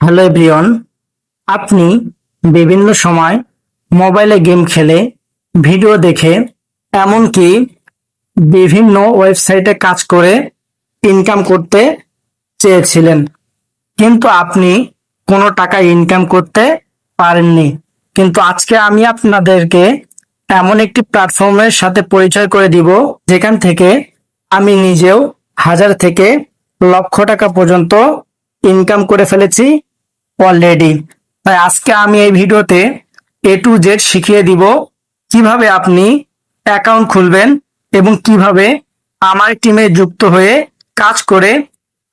Hello everyone, আপনি বিভিন্ন সময় মোবাইলে গেম খেলে, ভিডিও দেখে, এমনকি বিভিন্ন ওয়েবসাইটে কাজ করে ইনকাম করতে চেয়েছিলেন, কিন্তু আপনি কোনো টাকা ইনকাম করতে পারেননি। কিন্তু আজকে আমি আপনাদেরকে এমন একটি প্ল্যাটফর্মের সাথে পরিচয় করে দিব, যেখান থেকে আমি নিজেও 1000 থেকে লক্ষ টাকা পর্যন্ত ইনকাম করে ফেলেছি অলরেডি। তাই আজকে আমি এই ভিডিওতে A to Z শিখিয়ে দিব কিভাবে আপনি অ্যাকাউন্ট খুলবেন এবং কিভাবে আমার টিমে যুক্ত হয়ে কাজ করে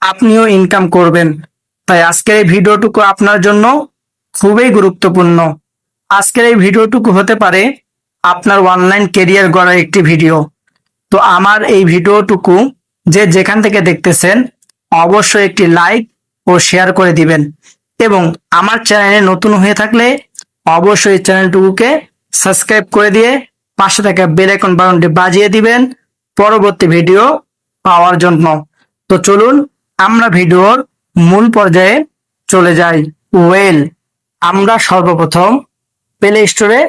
আপনিও ইনকাম করবেন। তাই আজকের এই ভিডিওটুকু আপনার জন্য খুবই গুরুত্বপূর্ণ। আজকের এই ভিডিওটুকু হতে পারে আপনার অনলাইন কেরিয়ার গড়ার একটি ভিডিও। তো আমার এই ভিডিওটুকু যে যেখান থেকে দেখতেছেন, অবশ্যই একটি লাইক ও শেয়ার করে দিবেন এবং আমার চ্যানেলে নতুন হয়ে থাকলে অবশ্যই চ্যানেলটুকুকে সাবস্ক্রাইব করে দিয়ে পাশে থাকা বেল আইকন বাটনটি বাজিয়ে দিবেন পরবর্তী ভিডিও পাওয়ার জন্য। তো চলুন আমরা ভিডিওর মূল পর্যায়ে চলে যাই। আমরা সর্বপ্রথম প্লে স্টোরে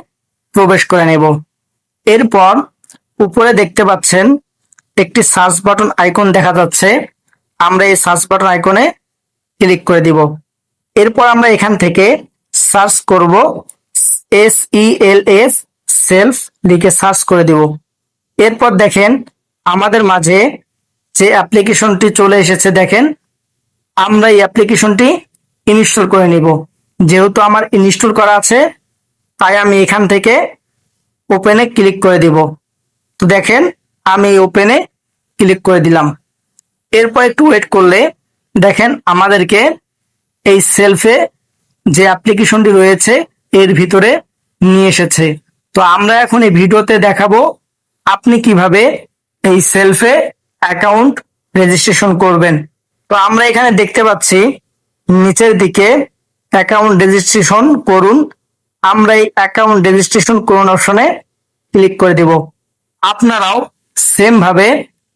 প্রবেশ করে নেব। এরপর উপরে দেখতে পাচ্ছেন একটি সার্চ বাটন আইকন দেখা যাচ্ছে। আমরা এই সার্চ বাটন আইকনে ক্লিক করে দিব। এরপর আমরা এখান থেকে সার্চ করব SELF, সেলফ লিখে সার্চ করে দিব। এরপর দেখেন আমাদের মাঝে যে অ্যাপ্লিকেশনটি চলে এসেছে, দেখেন আমরা এই অ্যাপ্লিকেশনটি ইনস্টল করে নিব। যেহেতু আমার ইনস্টল করা আছে, তাই আমি এখান থেকে ওপেনে ক্লিক করে দিব। তো দেখেন আমি ওপেনে ক্লিক করে দিলাম। এরপর একটু ওয়েট করলে দেখেন আমাদেরকে এই সেলফে যে অ্যাপ্লিকেশনটি রয়েছে এর ভিতরে নিয়ে এসেছে। তো আমরা এখন এই ভিডিওতে দেখাবো আপনি কিভাবে এই সেলফে অ্যাকাউন্ট রেজিস্ট্রেশন করবেন। তো আমরা এখানে দেখতে পাচ্ছি নিচের দিকে অ্যাকাউন্ট রেজিস্ট্রেশন করুন। আমরা এই অ্যাকাউন্ট রেজিস্ট্রেশন করুন অপশনে ক্লিক করে দেব। আপনারাও সেম ভাবে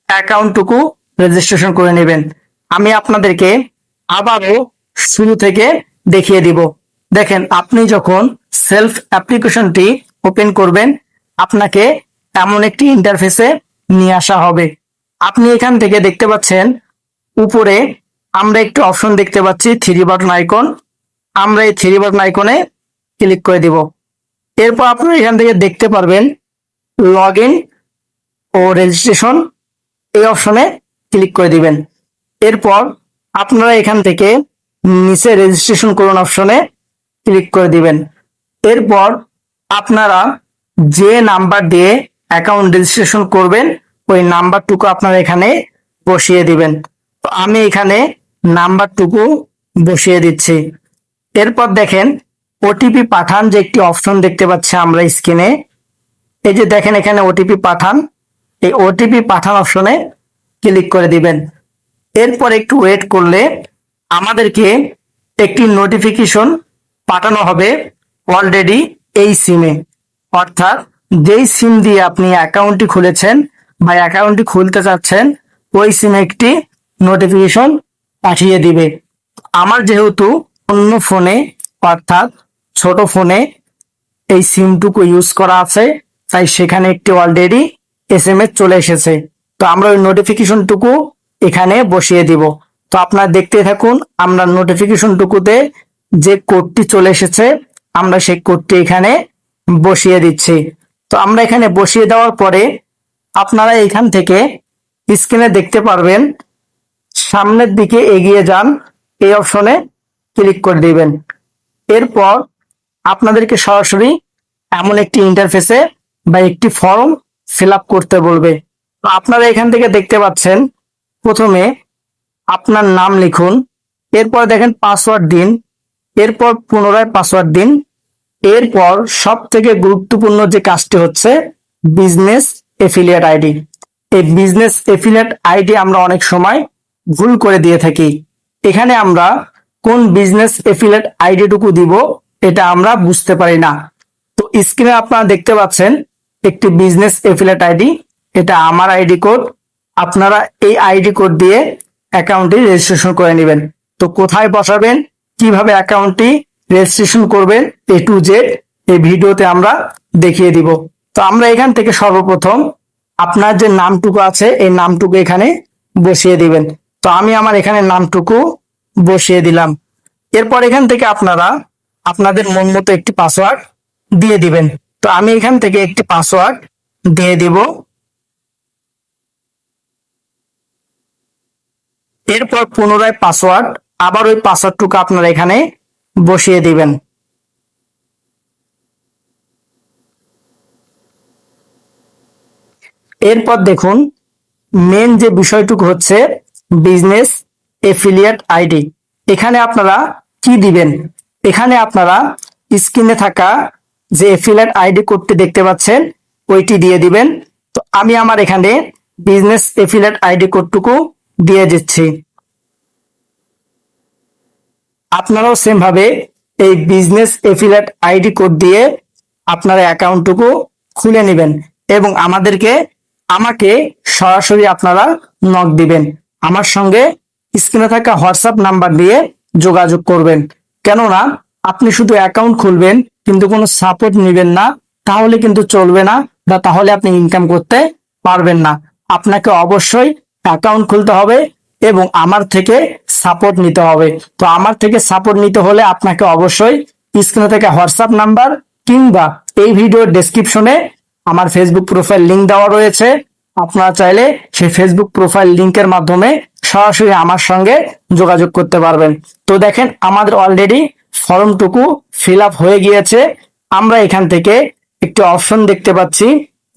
অ্যাকাউন্টটুকু রেজিস্ট্রেশন করে নেবেন। আমি আপনাদেরকে আবারও শুরু থেকে দেখিয়ে দিব। দেখেন আপনি যখন সেলফ অ্যাপ্লিকেশনটি ওপেন করবেন, আপনাকে এমন একটি ইন্টারফেসে নিয়ে আসা হবে। আপনি এখান থেকে দেখতে পাচ্ছেন উপরে আমরা একটি অপশন দেখতে পাচ্ছি, থ্রি বাটন আইকন। আমরা এই থ্রি বাটন আইকনে ক্লিক করে দিব। এরপর আপনারা এখান থেকে দেখতে পারবেন লগ ইন ও রেজিস্ট্রেশন, এই অপশনে ক্লিক করে দিবেন। এরপর আপনারা এখান থেকে নিচে রেজিস্ট্রেশন করুন অপশনে ক্লিক করে দিবেন। এরপর আপনারা যে নাম্বার দিয়ে অ্যাকাউন্ট রেজিস্ট্রেশন করবেন ওই নাম্বারটুকু আপনারা এখানে বসিয়ে দিবেন। তো আমি এখানে নাম্বারটুকু বসিয়ে দিচ্ছি। এরপর দেখেন ওটিপি পাঠান যে একটি অপশন দেখতে পাচ্ছি আমরা স্ক্রিনে। এই যে দেখেন এখানে ওটিপি পাঠান, এই ওটিপি পাঠান অপশনে ক্লিক করে দিবেন। এরপর একটু ওয়েট করলে আমাদেরকে একটি নোটিফিকেশন পাঠানো হবে অলরেডি এই সিমে, অর্থাৎ যেই সিম দিয়ে আপনি অ্যাকাউন্টটি খুলেছেন বা অ্যাকাউন্টটি খুলতে চাচ্ছেন ওই সিমে একটি নোটিফিকেশন পাঠিয়ে দিবে। আমার যেহেতু অন্য ফোনে অর্থাৎ ছোট ফোনে এই সিমটুকু ইউজ করা আছে, তাই সেখানে একটি অলরেডি SMS চলে এসেছে। তো আমরা ওই নোটিফিকেশনটুকু এখানে বসিয়ে দিব। তো আপনারা দেখতে থাকুন, আমরা নোটিফিকেশনটুকুতে যে কোডটি চলে এসেছে আমরা সেই কোডটি এখানে বসিয়ে দিচ্ছি। তো আমরা এখানে বসিয়ে দেওয়ার পরে আপনারা এখান থেকে স্ক্রিনে দেখতে পারবেন সামনের দিকে এগিয়ে যান, এই অপশনে ক্লিক করে দিবেন। এরপর আপনাদেরকে সরাসরি এমন একটি ইন্টারফেসে বা একটি ফর্ম ফিল আপ করতে বলবে। তো আপনারা এখান থেকে দেখতে পাচ্ছেন প্রথমে আপনার নাম লিখুন, এরপর দেখেন পাসওয়ার্ড দিন, এরপর পুনরায় পাসওয়ার্ড দিন। এরপর সব থেকে গুরুত্বপূর্ণ যে কাজটি হচ্ছে বিজনেস এফিলিয়েট আইডি। এই বিজনেস এফিলিয়েট আইডি আমরা অনেক সময় ভুল করে দিয়ে থাকি। এখানে আমরা কোন বিজনেস এফিলিয়েট আইডিটুকু দিব এটা আমরা বুঝতে পারি না। তো স্ক্রিনে আপনারা দেখতে পাচ্ছেন একটি বিজনেস এফিলিয়েট আইডি, এটা আমার আইডি কোড। আপনারা এই আইডি কোড দিয়ে অ্যাকাউন্টটি রেজিস্ট্রেশন করে নেবেন। তো কোথায় বসাবেন কিভাবে অ্যাকাউন্টটি রেজিস্ট্রেশন করবেন A to Z এই ভিডিওতে আমরা দেখিয়ে দিব। তো আমরা এখান থেকে সর্বপ্রথম আপনার যে নামটুকু আছে এই নামটুকু এখানে বসিয়ে দিবেন। তো আমি আমার এখানে নামটুকু বসিয়ে দিলাম। এরপর এখান থেকে আপনারা আপনাদের মন মতো একটি পাসওয়ার্ড দিয়ে দিবেন। তো আমি এখান থেকে একটি পাসওয়ার্ড দিয়ে দিব। এরপর পুনরায় পাসওয়ার্ড, আবার ওই পাসওয়ার্ডটুকু আপনারা এখানে বসিয়ে দিবেন। এরপর দেখুন মেন যে বিষয়টুকু হচ্ছে বিজনেস এফিলিয়েট আইডি। এখানে আপনারা কি দিবেন? এখানে আপনারা স্ক্রিনে থাকা যে এফিলিয়েট আইডি কোডটি দেখতে পাচ্ছেন ওইটি দিয়ে দিবেন। তো আমি আমার এখানে বিজনেস এফিলিয়েট আইডি কোডটুকু দিয়ে দিচ্ছি। আপনারাও সেম ভাবে এই বিজনেস এফিলিয়েট আইডি কোড দিয়ে আপনারা অ্যাকাউন্টটুকু খুলে নেবেন এবং আমাকে সরাসরি আপনারা নক দিবেন। আমার সঙ্গে স্ক্রিনে থাকা হোয়াটসঅ্যাপ নাম্বার দিয়ে যোগাযোগ করবেন। কেননা আপনি শুধু অ্যাকাউন্ট খুলবেন কিন্তু কোনো সাপোর্ট নেবেন না, তাহলে কিন্তু চলবে না, বা তাহলে আপনি ইনকাম করতে পারবেন না। আপনাকে অবশ্যই অ্যাকাউন্ট খুলতে হবে এবং আমার থেকে সাপোর্ট নিতে হবে। তো আমার থেকে সাপোর্ট নিতে হলে আপনাকে অবশ্যই স্ক্রিনে থেকে হোয়াটসঅ্যাপ নাম্বার কিংবা এই ভিডিওর ডেসক্রিপশনে আমার ফেসবুক প্রোফাইল লিংক দেওয়া রয়েছে। আপনারা চাইলে সেই ফেসবুক প্রোফাইল লিংকের মাধ্যমে সরাসরি আমার সঙ্গে যোগাযোগ করতে পারবেন। তো দেখেন আমাদের অলরেডি ফর্মটুকু ফিল আপ হয়ে গিয়েছে। আমরা এখান থেকে একটি অপশন দেখতে পাচ্ছি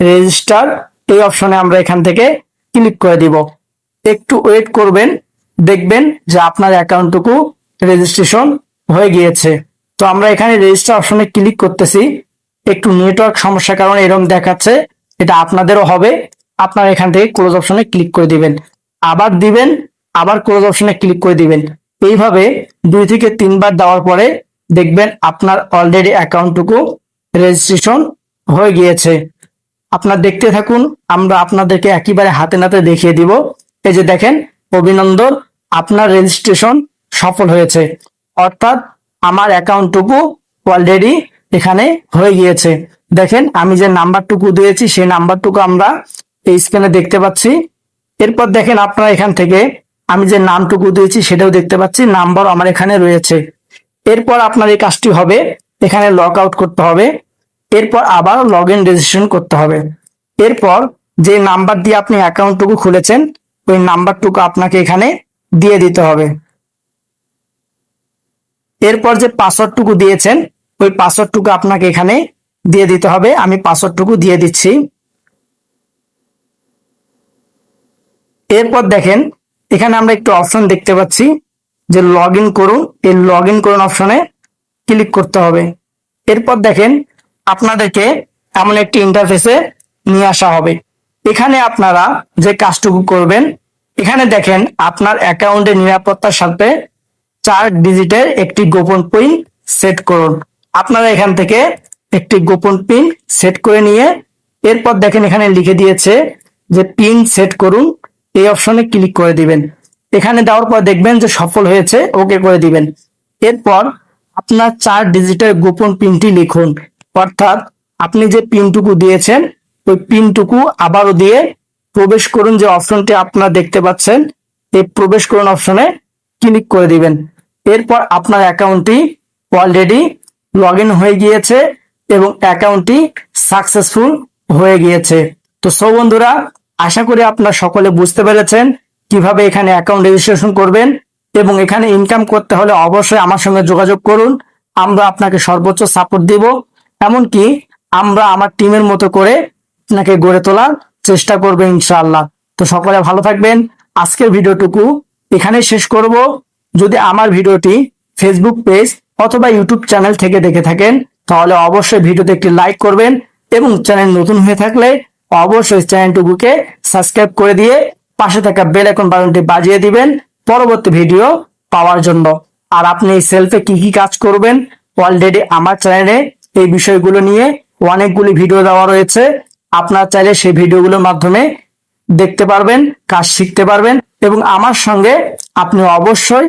রেজিস্টার, এই অপশনে আমরা এখান থেকে ক্লিক করে দিব। একটু ওয়েট করবেন, দেখবেন যে আপনার অ্যাকাউন্টটুকু রেজিস্ট্রেশন হয়ে গিয়েছে। তো আমরা এখানে রেজিস্টার অপশনে ক্লিক করতেছি। একটু নেটওয়ার্ক সমস্যার কারণে এরকম দেখাচ্ছে, এটা আপনাদেরও হবে। আপনারা এখান থেকে ক্লোজ অপশনে ক্লিক করে দিবেন, আবার দিবেন, আবার ক্লোজ অপশনে ক্লিক করে দিবেন। এইভাবে 2 থেকে 3 বার দেওয়ার পরে দেখবেন আপনার অলরেডি অ্যাকাউন্টটুকু রেজিস্ট্রেশন হয়ে গিয়েছে। আপনার দেখতে থাকুন, আমরা আপনাদেরকে একেবারে হাতে নাতে দেখিয়ে দিব। এই যে দেখেন, অভিনন্দন, আপনার রেজিস্ট্রেশন সফল হয়েছে। অর্থাৎ আমার অ্যাকাউন্টটুকু অলরেডি এখানে হয়ে গিয়েছে। দেখেন আমি যে নাম্বারটুকু দিয়েছি সেই নাম্বারটুকু আমরা এই স্ক্রিনে দেখতে পাচ্ছি। এরপর দেখেন আপনারা এখান থেকে আমি যে নামটুকু দিয়েছি সেটাও দেখতে পাচ্ছি, নাম্বার আমার এখানে রয়েছে। এরপর আপনার এই কাজটি হবে, এখানে লগ আউট করতে হবে। এরপর আবার লগ ইন রেজিস্ট্রেশন করতে হবে। এরপর যে নাম্বার দিয়ে আপনি অ্যাকাউন্টটুকু খুলেছেন ওই নাম্বারটুকু আপনাকে এখানে দিয়ে দিতে হবে। এরপর যে পাসওয়ার্ডটুকু দিয়েছেন ওই পাসওয়ার্ডটুকু আপনাকে এখানে দিয়ে দিতে হবে। আমি পাসওয়ার্ডটুকু দিয়ে দিচ্ছি। এরপর দেখেন এখানে আমরা একটু অপশন দেখতে পাচ্ছি যে লগ ইন করুন, এই লগ ইন করুন অপশনে ক্লিক করতে হবে। এরপর দেখেন আপনাদেরকে এমন একটি ইন্টারফেসে নিয়ে আসা হবে। এখানে আপনারা যে কাজটুকু করবেন, এখানে দেখেন আপনার অ্যাকাউন্টের নিরাপত্তার সাথে 4 ডিজিটের একটি গোপন পিন সেট করুন। আপনারা এখান থেকে একটি গোপন পিন সেট করে নিয়ে এরপর দেখেন এখানে লিখে দিয়েছে যে পিন সেট করুন, এই অপশনে ক্লিক করে দিবেন। এখানে দেওয়ার পর দেখবেন যে সফল হয়েছে, ওকে করে দিবেন। এরপর আপনার 4 ডিজিটের গোপন পিনটি লিখুন। অর্থাৎ আপনি যে পিনটুকু দিয়েছেন ওই পিনটুকু আবারও দিয়ে প্রবেশ করুন, যে অপশনটি আপনারা দেখতে পাচ্ছেন এই প্রবেশ করুন অপশনে ক্লিক করে দিবেন। এরপর আপনার অ্যাকাউন্টটি অলরেডি লগ ইন হয়ে গিয়েছে এবং অ্যাকাউন্টটি সাকসেসফুল হয়ে গিয়েছে। তো বন্ধুরা, আশা করি আপনারা সকলে বুঝতে পেরেছেন কিভাবে এখানে অ্যাকাউন্ট রেজিস্ট্রেশন করবেন এবং এখানে ইনকাম করতে হলে অবশ্যই আমার সঙ্গে যোগাযোগ করুন। আমরা আপনাকে সর্বোচ্চ সাপোর্ট দিব, এমনকি আমরা আমার টিমের মতো করে আপনাকে গড়ে তোলার চেষ্টা করবো ইনশাআল্লাহ। তো সকলে ভালো থাকবেন। আজকের ভিডিওটুকু এখানেই শেষ করব। যদি আমার ভিডিওটি ফেসবুক পেজ অথবা ইউটিউব চ্যানেল থেকে দেখে থাকেন তাহলে অবশ্যই ভিডিওতে একটি লাইক করবেন এবং চ্যানেল নতুন হয়ে থাকলে অবশ্যই চ্যানেলটুকুকে সাবস্ক্রাইব করে দিয়ে পাশে থাকা বেল আইকন বাটনটি বাজিয়ে দিবেন পরবর্তী ভিডিও পাওয়ার জন্য। আর আপনি এই সেলফে কি কি কাজ করবেন অলরেডি আমার চ্যানেলে এই বিষয়গুলো নিয়ে অনেকগুলি ভিডিও দেওয়া রয়েছে। আপনারা চাইলে সেই ভিডিওগুলোর মাধ্যমে দেখতে পারবেন, কাজ শিখতে পারবেন এবং আমার সঙ্গে আপনি অবশ্যই